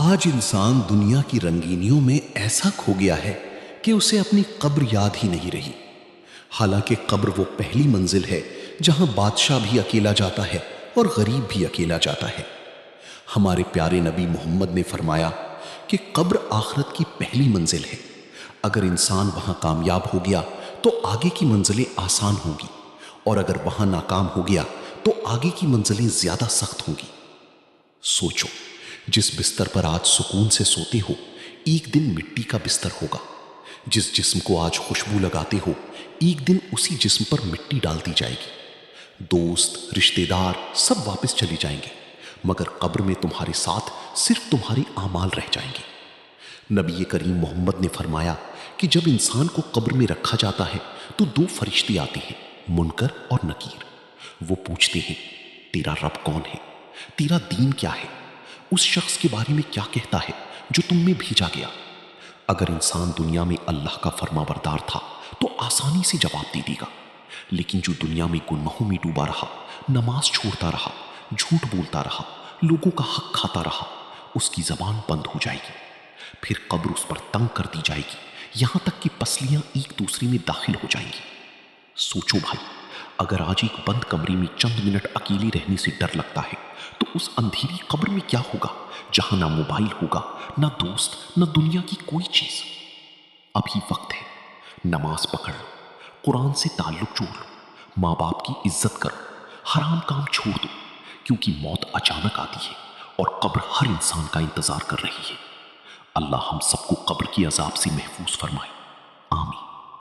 آج انسان دنیا کی رنگینیوں میں ایسا کھو گیا ہے کہ اسے اپنی قبر یاد ہی نہیں رہی۔ حالانکہ قبر وہ پہلی منزل ہے جہاں بادشاہ بھی اکیلا جاتا ہے اور غریب بھی اکیلا جاتا ہے۔ ہمارے پیارے نبی محمد نے فرمایا کہ قبر آخرت کی پہلی منزل ہے۔ اگر انسان وہاں کامیاب ہو گیا تو آگے کی منزلیں آسان ہوں گی، اور اگر وہاں ناکام ہو گیا تو آگے کی منزلیں زیادہ سخت ہوں گی۔ سوچو، جس بستر پر آج سکون سے سوتے ہو، ایک دن مٹی کا بستر ہوگا۔ جس جسم کو آج خوشبو لگاتے ہو، ایک دن اسی جسم پر مٹی ڈال دی جائے گی۔ دوست، رشتہ دار سب واپس چلے جائیں گے، مگر قبر میں تمہارے ساتھ صرف تمہارے اعمال رہ جائیں گے۔ نبی کریم محمد نے فرمایا کہ جب انسان کو قبر میں رکھا جاتا ہے تو دو فرشتے آتے ہیں، منکر اور نکیر۔ وہ پوچھتے ہیں، تیرا رب کون ہے؟ تیرا دین کیا ہے؟ اس شخص کے بارے میں کیا کہتا ہے جو تم میں بھیجا گیا؟ اگر انسان دنیا میں اللہ کا فرما بردار تھا تو آسانی سے جواب دے دے گا، لیکن جو دنیا میں گناہوں میں ڈوبا رہا، نماز چھوڑتا رہا، جھوٹ بولتا رہا، لوگوں کا حق کھاتا رہا، اس کی زبان بند ہو جائے گی۔ پھر قبر اس پر تنگ کر دی جائے گی، یہاں تک کہ پسلیاں ایک دوسرے میں داخل ہو جائیں گی۔ سوچو بھائی، اگر آج ایک بند کمرے میں چند منٹ اکیلے رہنے سے ڈر لگتا ہے تو اس اندھیری قبر میں کیا ہوگا، جہاں نہ موبائل ہوگا، نہ دوست، نہ دنیا کی کوئی چیز۔ ابھی وقت ہے، نماز پکڑ لو، قرآن سے تعلق جوڑ لو، ماں باپ کی عزت کرو، حرام کام چھوڑ دو، کیونکہ موت اچانک آتی ہے اور قبر ہر انسان کا انتظار کر رہی ہے۔ اللہ ہم سب کو قبر کی عذاب سے محفوظ فرمائے، آمین۔